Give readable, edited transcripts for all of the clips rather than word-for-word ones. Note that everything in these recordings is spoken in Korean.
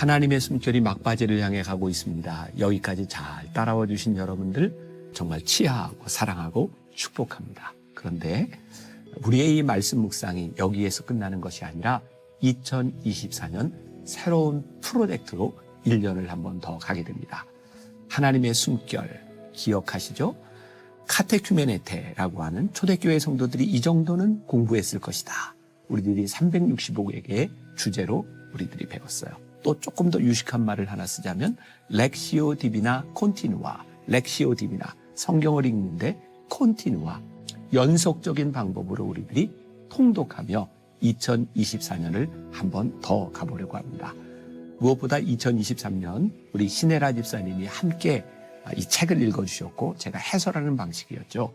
하나님의 숨결이 막바지를 향해 가고 있습니다. 여기까지 잘 따라와 주신 여러분들 정말 치하하고 사랑하고 축복합니다. 그런데 우리의 이 말씀 묵상이 여기에서 끝나는 것이 아니라 2024년 새로운 프로젝트로 1년을 한 번 더 가게 됩니다. 하나님의 숨결 기억하시죠? 카테큐메네테라고 하는 초대교회 성도들이 이 정도는 공부했을 것이다. 우리들이 365개의 주제로 우리들이 배웠어요. 또 조금 더 유식한 말을 하나 쓰자면 렉시오 디비나 콘티누아, 렉시오 디비나 성경을 읽는데 콘티누아 연속적인 방법으로 우리들이 통독하며 2024년을 한 번 더 가보려고 합니다. 무엇보다 2023년 우리 신혜라 집사님이 함께 이 책을 읽어주셨고 제가 해설하는 방식이었죠.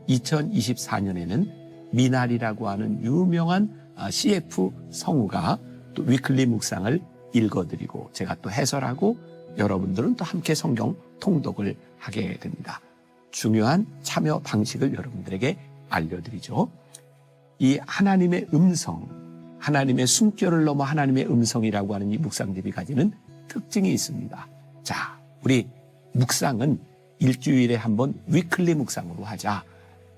2024년에는 미날이라고 하는 유명한 CF 성우가 또 위클리 묵상을 읽어드리고 제가 또 해설하고 여러분들은 또 함께 성경 통독을 하게 됩니다. 중요한 참여 방식을 여러분들에게 알려드리죠. 이 하나님의 음성, 하나님의 숨결을 넘어 하나님의 음성이라고 하는 이 묵상집이 가지는 특징이 있습니다. 자, 우리 묵상은 일주일에 한 번 위클리 묵상으로 하자.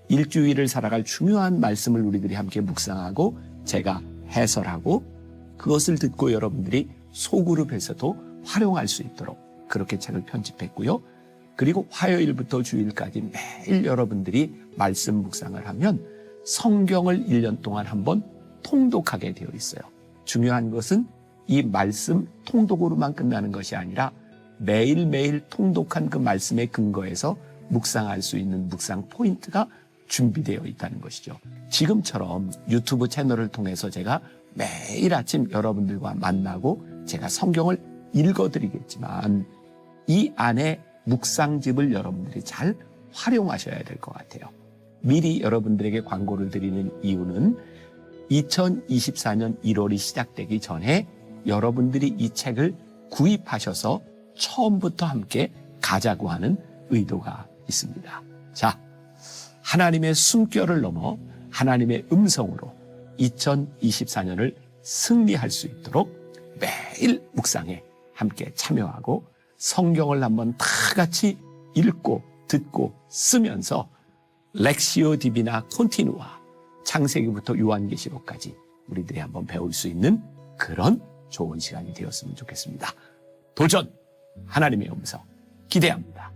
일주일을 살아갈 중요한 말씀을 우리들이 함께 묵상하고 제가 해설하고 그것을 듣고 여러분들이 소그룹에서도 활용할 수 있도록 그렇게 책을 편집했고요. 그리고 화요일부터 주일까지 매일 여러분들이 말씀 묵상을 하면 성경을 1년 동안 한번 통독하게 되어 있어요. 중요한 것은 이 말씀 통독으로만 끝나는 것이 아니라 매일매일 통독한 그 말씀의 근거에서 묵상할 수 있는 묵상 포인트가 준비되어 있다는 것이죠. 지금처럼 유튜브 채널을 통해서 제가 매일 아침 여러분들과 만나고 제가 성경을 읽어드리겠지만 이 안에 묵상집을 여러분들이 잘 활용하셔야 될 것 같아요. 미리 여러분들에게 광고를 드리는 이유는 2024년 1월이 시작되기 전에 여러분들이 이 책을 구입하셔서 처음부터 함께 가자고 하는 의도가 있습니다. 자, 하나님의 숨결을 넘어 하나님의 음성으로 2024년을 승리할 수 있도록 매일 묵상에 함께 참여하고 성경을 한번 다 같이 읽고 듣고 쓰면서 렉시오 디비나 콘티누아 창세기부터 요한계시록까지 우리들이 한번 배울 수 있는 그런 좋은 시간이 되었으면 좋겠습니다. 도전! 하나님의 음성 기대합니다.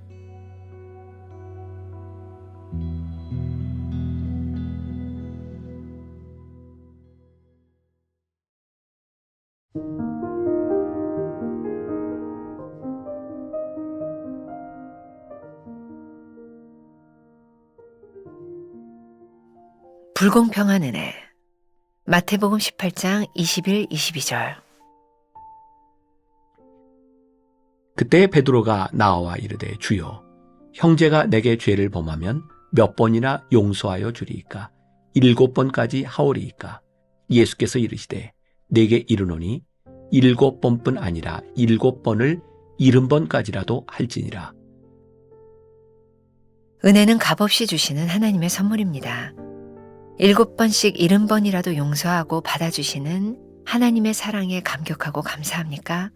불공평한 은혜 마태복음 18장 21, 22절. 그때 베드로가 나와 이르되 주여 형제가 내게 죄를 범하면 몇 번이나 용서하여 주리이까 7번까지 하오리이까. 예수께서 이르시되 내게 이르노니 7번뿐 아니라 7번을 70번까지라도 할지니라. 은혜는 값없이 주시는 하나님의 선물입니다. 7번씩 70번이라도 용서하고 받아주시는 하나님의 사랑에 감격하고 감사합니까?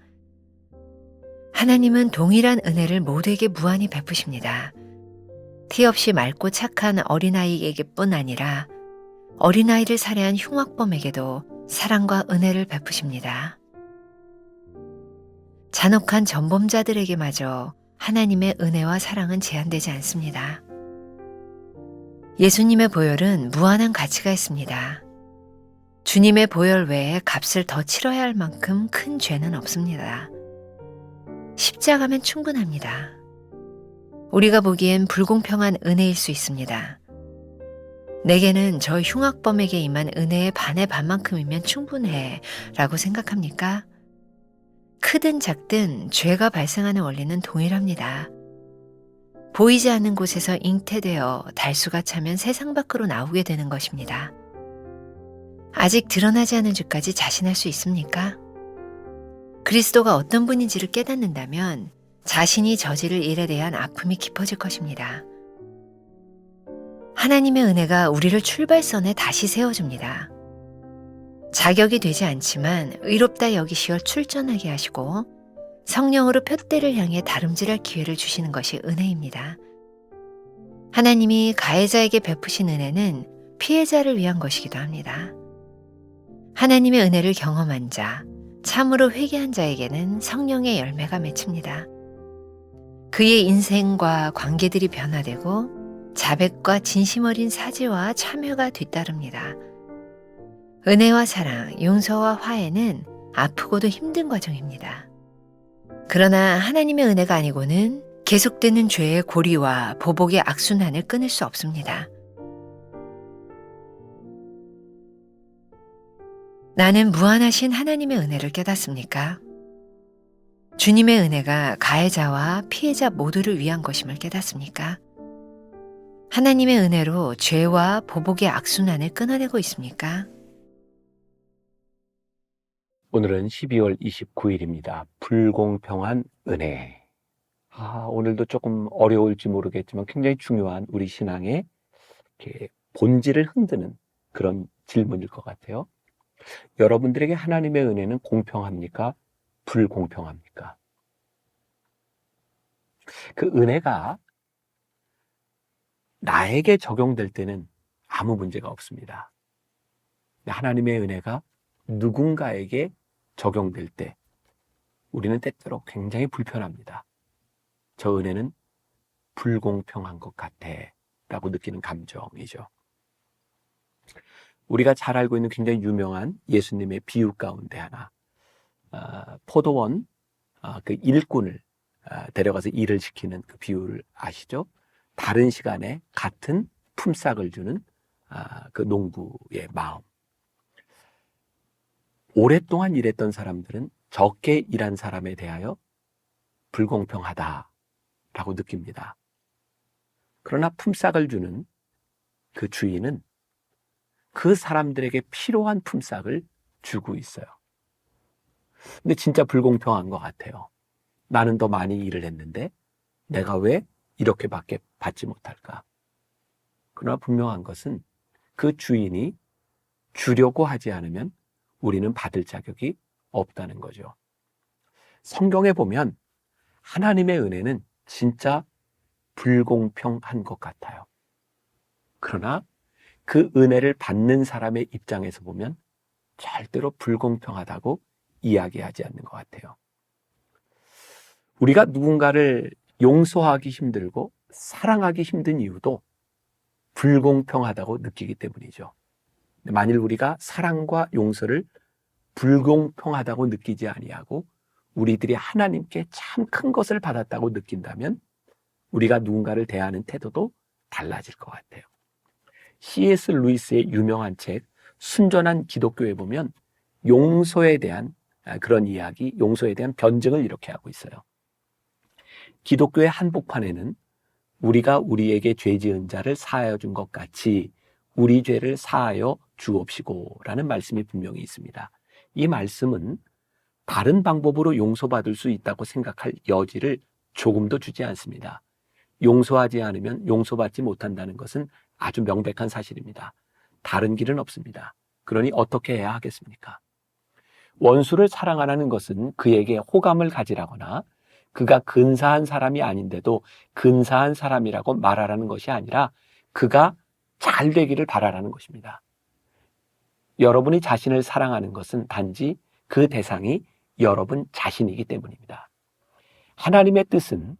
하나님은 동일한 은혜를 모두에게 무한히 베푸십니다. 티 없이 맑고 착한 어린아이에게뿐 아니라 어린아이를 살해한 흉악범에게도 사랑과 은혜를 베푸십니다. 잔혹한 전범자들에게마저 하나님의 은혜와 사랑은 제한되지 않습니다. 예수님의 보혈은 무한한 가치가 있습니다. 주님의 보혈 외에 값을 더 치러야 할 만큼 큰 죄는 없습니다. 십자가면 충분합니다. 우리가 보기엔 불공평한 은혜일 수 있습니다. 내게는 저 흉악범에게 임한 은혜의 반의 반만큼이면 충분해 라고 생각합니까? 크든 작든 죄가 발생하는 원리는 동일합니다. 보이지 않는 곳에서 잉태되어 달수가 차면 세상 밖으로 나오게 되는 것입니다. 아직 드러나지 않은 죄까지 자신할 수 있습니까? 그리스도가 어떤 분인지를 깨닫는다면 자신이 저지를 일에 대한 아픔이 깊어질 것입니다. 하나님의 은혜가 우리를 출발선에 다시 세워줍니다. 자격이 되지 않지만 의롭다 여기시어 출전하게 하시고 성령으로 표대를 향해 다름질할 기회를 주시는 것이 은혜입니다. 하나님이 가해자에게 베푸신 은혜는 피해자를 위한 것이기도 합니다. 하나님의 은혜를 경험한 자, 참으로 회개한 자에게는 성령의 열매가 맺힙니다. 그의 인생과 관계들이 변화되고 자백과 진심 어린 사죄와 참여가 뒤따릅니다. 은혜와 사랑, 용서와 화해는 아프고도 힘든 과정입니다. 그러나 하나님의 은혜가 아니고는 계속되는 죄의 고리와 보복의 악순환을 끊을 수 없습니다. 나는 무한하신 하나님의 은혜를 깨닫습니까? 주님의 은혜가 가해자와 피해자 모두를 위한 것임을 깨닫습니까? 하나님의 은혜로 죄와 보복의 악순환을 끊어내고 있습니까? 오늘은 12월 29일입니다. 불공평한 은혜. 오늘도 조금 어려울지 모르겠지만 굉장히 중요한 우리 신앙의 이렇게 본질을 흔드는 그런 질문일 것 같아요. 여러분들에게 하나님의 은혜는 공평합니까? 불공평합니까? 그 은혜가 나에게 적용될 때는 아무 문제가 없습니다. 하나님의 은혜가 누군가에게 적용될 때 우리는 때때로 굉장히 불편합니다. 저 은혜는 불공평한 것 같아 라고 느끼는 감정이죠. 우리가 잘 알고 있는 굉장히 유명한 예수님의 비유 가운데 하나, 포도원 그 일꾼을 데려가서 일을 시키는 그 비유를 아시죠? 다른 시간에 같은 품삯을 주는 그 농부의 마음. 오랫동안 일했던 사람들은 적게 일한 사람에 대하여 불공평하다라고 느낍니다. 그러나 품삯을 주는 그 주인은 그 사람들에게 필요한 품삯을 주고 있어요. 근데 진짜 불공평한 것 같아요. 나는 더 많이 일을 했는데 내가 왜 이렇게밖에 받지 못할까? 그러나 분명한 것은 그 주인이 주려고 하지 않으면 우리는 받을 자격이 없다는 거죠. 성경에 보면 하나님의 은혜는 진짜 불공평한 것 같아요. 그러나 그 은혜를 받는 사람의 입장에서 보면 절대로 불공평하다고 이야기하지 않는 것 같아요. 우리가 누군가를 용서하기 힘들고 사랑하기 힘든 이유도 불공평하다고 느끼기 때문이죠. 만일 우리가 사랑과 용서를 불공평하다고 느끼지 아니하고 우리들이 하나님께 참 큰 것을 받았다고 느낀다면 우리가 누군가를 대하는 태도도 달라질 것 같아요. C.S. 루이스의 유명한 책 순전한 기독교에 보면 용서에 대한 그런 이야기, 용서에 대한 변증을 이렇게 하고 있어요. 기독교의 한복판에는 우리가 우리에게 죄 지은 자를 사하여 준 것 같이 우리 죄를 사하여 주옵시고 라는 말씀이 분명히 있습니다. 이 말씀은 다른 방법으로 용서받을 수 있다고 생각할 여지를 조금도 주지 않습니다. 용서하지 않으면 용서받지 못한다는 것은 아주 명백한 사실입니다. 다른 길은 없습니다. 그러니 어떻게 해야 하겠습니까? 원수를 사랑하라는 것은 그에게 호감을 가지라거나 그가 근사한 사람이 아닌데도 근사한 사람이라고 말하라는 것이 아니라 그가 잘 되기를 바라라는 것입니다. 여러분이 자신을 사랑하는 것은 단지 그 대상이 여러분 자신이기 때문입니다. 하나님의 뜻은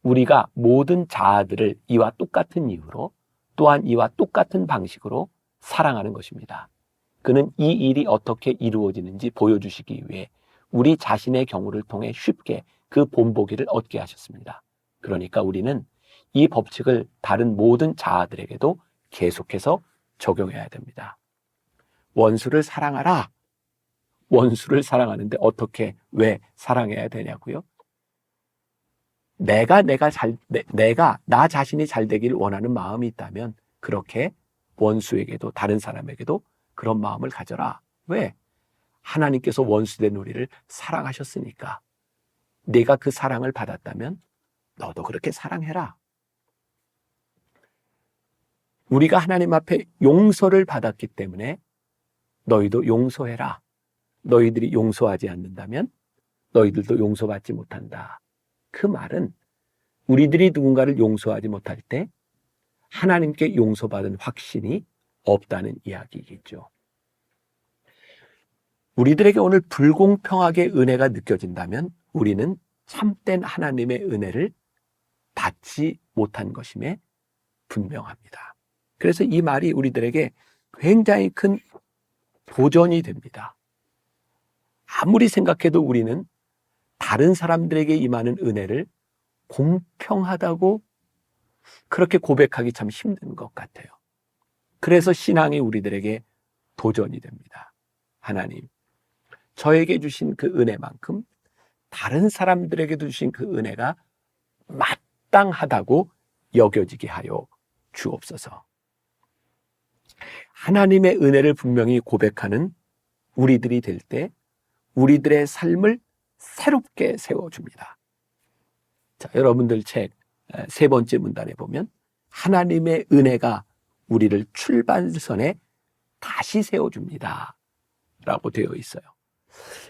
우리가 모든 자아들을 이와 똑같은 이유로 또한 이와 똑같은 방식으로 사랑하는 것입니다. 그는 이 일이 어떻게 이루어지는지 보여주시기 위해 우리 자신의 경우를 통해 쉽게 그 본보기를 얻게 하셨습니다. 그러니까 우리는 이 법칙을 다른 모든 자아들에게도 계속해서 적용해야 됩니다. 원수를 사랑하라. 원수를 사랑하는데 어떻게, 왜 사랑해야 되냐고요? 내가 나 자신이 잘 되길 원하는 마음이 있다면 그렇게 원수에게도 다른 사람에게도 그런 마음을 가져라. 왜? 하나님께서 원수된 우리를 사랑하셨으니까. 네가 그 사랑을 받았다면 너도 그렇게 사랑해라. 우리가 하나님 앞에 용서를 받았기 때문에 너희도 용서해라. 너희들이 용서하지 않는다면 너희들도 용서받지 못한다. 그 말은 우리들이 누군가를 용서하지 못할 때 하나님께 용서받은 확신이 없다는 이야기겠죠. 우리들에게 오늘 불공평하게 은혜가 느껴진다면 우리는 참된 하나님의 은혜를 받지 못한 것임에 분명합니다. 그래서 이 말이 우리들에게 굉장히 큰 도전이 됩니다. 아무리 생각해도 우리는 다른 사람들에게 임하는 은혜를 공평하다고 그렇게 고백하기 참 힘든 것 같아요. 그래서 신앙이 우리들에게 도전이 됩니다. 하나님, 저에게 주신 그 은혜만큼 다른 사람들에게도 주신 그 은혜가 마땅하다고 여겨지게 하여 주옵소서. 하나님의 은혜를 분명히 고백하는 우리들이 될 때 우리들의 삶을 새롭게 세워줍니다. 자, 여러분들 책 세 번째 문단에 보면 하나님의 은혜가 우리를 출발선에 다시 세워줍니다 라고 되어 있어요.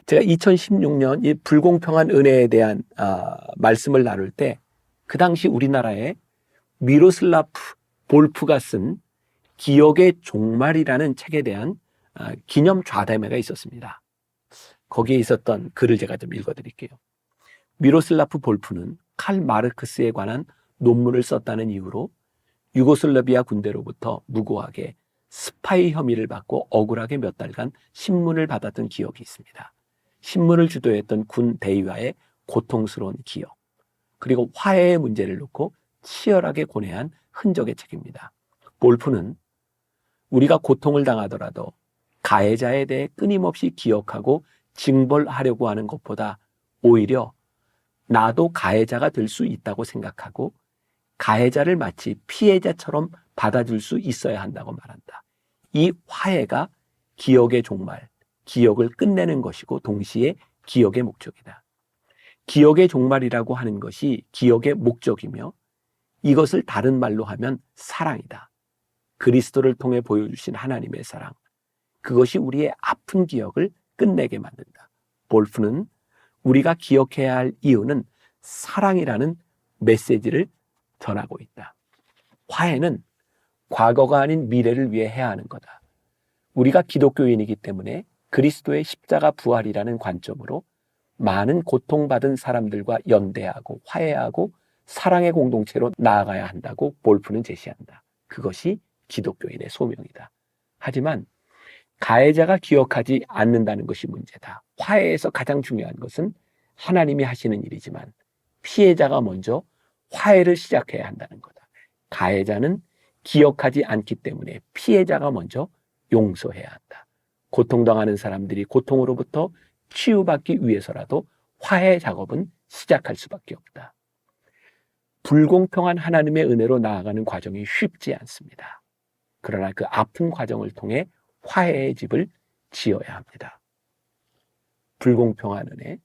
제가 2016년 이 불공평한 은혜에 대한 말씀을 나눌 때 그 당시 우리나라에 미로슬라프 볼프가 쓴 기억의 종말이라는 책에 대한 기념 좌담회가 있었습니다. 거기에 있었던 글을 제가 좀 읽어드릴게요. 미로슬라프 볼프는 칼 마르크스에 관한 논문을 썼다는 이유로 유고슬라비아 군대로부터 무고하게 스파이 혐의를 받고 억울하게 몇 달간 신문을 받았던 기억이 있습니다. 신문을 주도했던 군 대위와의 고통스러운 기억, 그리고 화해의 문제를 놓고 치열하게 고뇌한 흔적의 책입니다. 볼프는 우리가 고통을 당하더라도 가해자에 대해 끊임없이 기억하고 징벌하려고 하는 것보다 오히려 나도 가해자가 될 수 있다고 생각하고 가해자를 마치 피해자처럼 받아줄 수 있어야 한다고 말한다. 이 화해가 기억의 종말, 기억을 끝내는 것이고 동시에 기억의 목적이다. 기억의 종말이라고 하는 것이 기억의 목적이며 이것을 다른 말로 하면 사랑이다. 그리스도를 통해 보여주신 하나님의 사랑, 그것이 우리의 아픈 기억을 끝내게 만든다. 볼프는 우리가 기억해야 할 이유는 사랑이라는 메시지를 전하고 있다. 화해는 과거가 아닌 미래를 위해 해야 하는 거다. 우리가 기독교인이기 때문에 그리스도의 십자가 부활이라는 관점으로 많은 고통받은 사람들과 연대하고 화해하고 사랑의 공동체로 나아가야 한다고 볼프는 제시한다. 그것이 기독교인의 소명이다. 하지만 가해자가 기억하지 않는다는 것이 문제다. 화해에서 가장 중요한 것은 하나님이 하시는 일이지만 피해자가 먼저 화해를 시작해야 한다는 거다. 가해자는 기억하지 않기 때문에 피해자가 먼저 용서해야 한다. 고통당하는 사람들이 고통으로부터 치유받기 위해서라도 화해 작업은 시작할 수밖에 없다. 불공평한 하나님의 은혜로 나아가는 과정이 쉽지 않습니다. 그러나 그 아픈 과정을 통해 화해의 집을 지어야 합니다. 불공평한 은혜,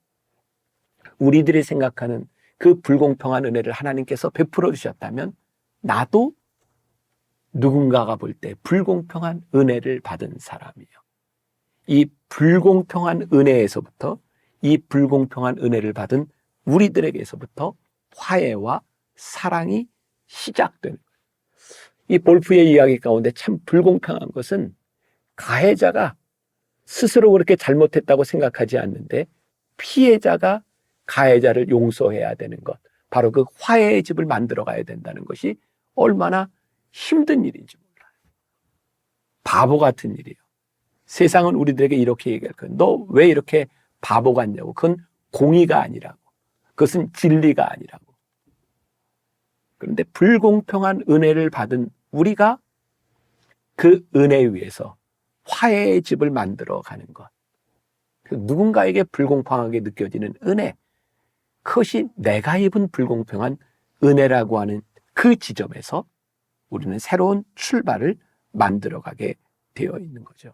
우리들이 생각하는 그 불공평한 은혜를 하나님께서 베풀어 주셨다면 나도 누군가가 볼 때 불공평한 은혜를 받은 사람이에요. 이 불공평한 은혜에서부터 이 불공평한 은혜를 받은 우리들에게서부터 화해와 사랑이 시작되는 거예요. 이 볼프의 이야기 가운데 참 불공평한 것은 가해자가 스스로 그렇게 잘못했다고 생각하지 않는데 피해자가 가해자를 용서해야 되는 것, 바로 그 화해의 집을 만들어 가야 된다는 것이 얼마나 힘든 일인지 몰라요. 바보 같은 일이에요. 세상은 우리들에게 이렇게 얘기할 거예요. 너 왜 이렇게 바보 같냐고. 그건 공의가 아니라고. 그것은 진리가 아니라고. 그런데 불공평한 은혜를 받은 우리가 그 은혜 위에서 화해의 집을 만들어 가는 것. 누군가에게 불공평하게 느껴지는 은혜, 그것이 내가 입은 불공평한 은혜라고 하는 그 지점에서 우리는 새로운 출발을 만들어가게 되어 있는 거죠.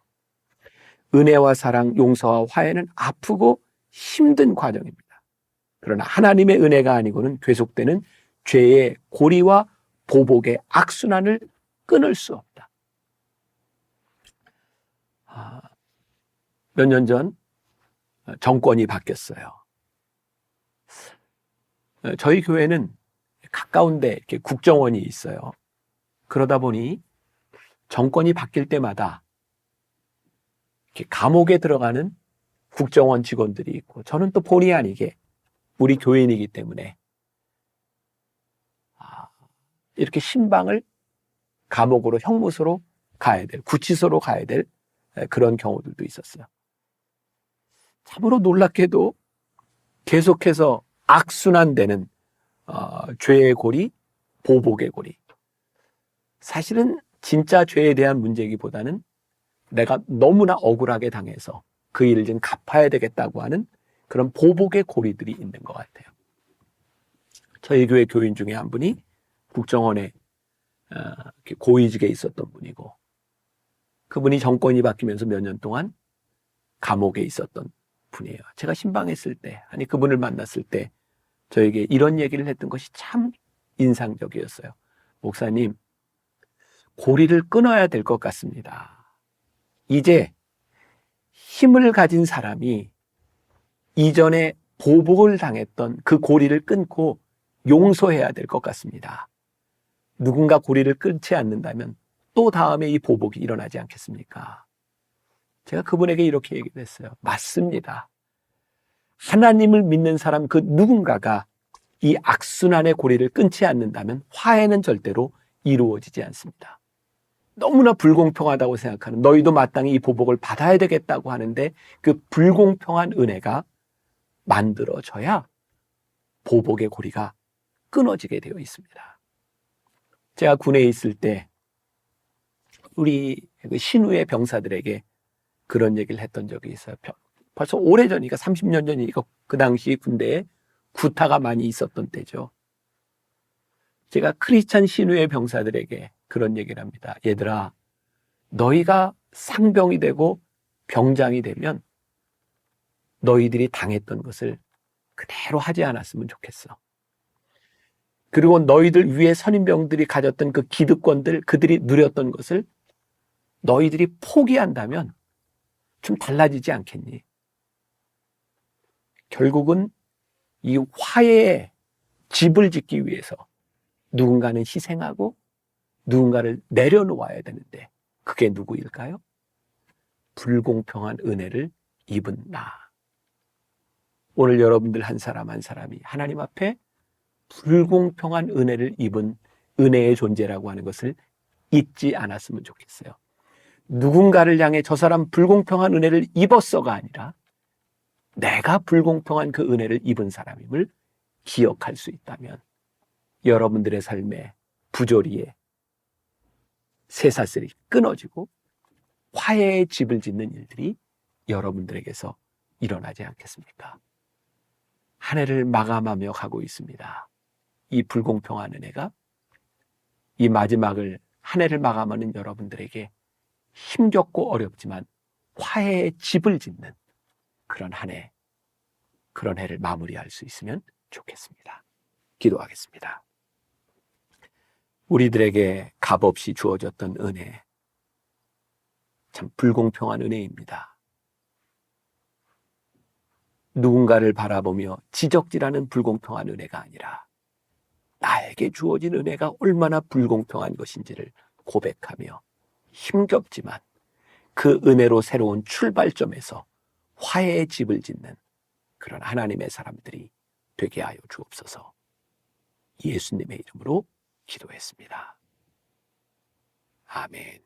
은혜와 사랑, 용서와 화해는 아프고 힘든 과정입니다. 그러나 하나님의 은혜가 아니고는 계속되는 죄의 고리와 보복의 악순환을 끊을 수 없다. 몇 년 전 정권이 바뀌었어요. 저희 교회는 가까운데 이렇게 국정원이 있어요. 그러다 보니 정권이 바뀔 때마다 이렇게 감옥에 들어가는 국정원 직원들이 있고, 저는 또 본의 아니게 우리 교인이기 때문에 이렇게 신방을 감옥으로, 형무소로 가야 될, 구치소로 가야 될 그런 경우들도 있었어요. 참으로 놀랍게도 계속해서 악순환되는 죄의 고리, 보복의 고리. 사실은 진짜 죄에 대한 문제이기보다는 내가 너무나 억울하게 당해서 그 일을 좀 갚아야 되겠다고 하는 그런 보복의 고리들이 있는 것 같아요. 저희 교회 교인 중에 한 분이 국정원에 고위직에 있었던 분이고, 그분이 정권이 바뀌면서 몇 년 동안 감옥에 있었던 분이에요. 제가 신방했을 때, 아니 그분을 만났을 때 저에게 이런 얘기를 했던 것이 참 인상적이었어요. 목사님, 고리를 끊어야 될 것 같습니다. 이제 힘을 가진 사람이 이전에 보복을 당했던 그 고리를 끊고 용서해야 될 것 같습니다. 누군가 고리를 끊지 않는다면 또 다음에 이 보복이 일어나지 않겠습니까? 제가 그분에게 이렇게 얘기를 했어요. 맞습니다. 하나님을 믿는 사람 그 누군가가 이 악순환의 고리를 끊지 않는다면 화해는 절대로 이루어지지 않습니다. 너무나 불공평하다고 생각하는, 너희도 마땅히 이 보복을 받아야 되겠다고 하는데 그 불공평한 은혜가 만들어져야 보복의 고리가 끊어지게 되어 있습니다. 제가 군에 있을 때 우리 신우의 병사들에게 그런 얘기를 했던 적이 있어요. 벌써 오래전이니까 30년 전이니까 그 당시 군대에 구타가 많이 있었던 때죠. 제가 크리스찬 신우의 병사들에게 그런 얘기를 합니다. 얘들아, 너희가 상병이 되고 병장이 되면 너희들이 당했던 것을 그대로 하지 않았으면 좋겠어. 그리고 너희들 위에 선임병들이 가졌던 그 기득권들, 그들이 누렸던 것을 너희들이 포기한다면 좀 달라지지 않겠니? 결국은 이 화해의 집을 짓기 위해서 누군가는 희생하고 누군가를 내려놓아야 되는데 그게 누구일까요? 불공평한 은혜를 입은 나. 오늘 여러분들 한 사람 한 사람이 하나님 앞에 불공평한 은혜를 입은 은혜의 존재라고 하는 것을 잊지 않았으면 좋겠어요. 누군가를 향해 저 사람 불공평한 은혜를 입었어가 아니라 내가 불공평한 그 은혜를 입은 사람임을 기억할 수 있다면 여러분들의 삶의 부조리에 쇠사슬이 끊어지고 화해의 집을 짓는 일들이 여러분들에게서 일어나지 않겠습니까? 한 해를 마감하며 가고 있습니다. 이 불공평한 은혜가 이 마지막을, 한 해를 마감하는 여러분들에게 힘겹고 어렵지만 화해의 집을 짓는 그런 한 해, 그런 해를 마무리할 수 있으면 좋겠습니다. 기도하겠습니다. 우리들에게 값없이 주어졌던 은혜, 참 불공평한 은혜입니다. 누군가를 바라보며 지적질하는 불공평한 은혜가 아니라 나에게 주어진 은혜가 얼마나 불공평한 것인지를 고백하며 힘겹지만 그 은혜로 새로운 출발점에서 화해의 집을 짓는 그런 하나님의 사람들이 되게 하여 주옵소서. 예수님의 이름으로 기도했습니다. 아멘.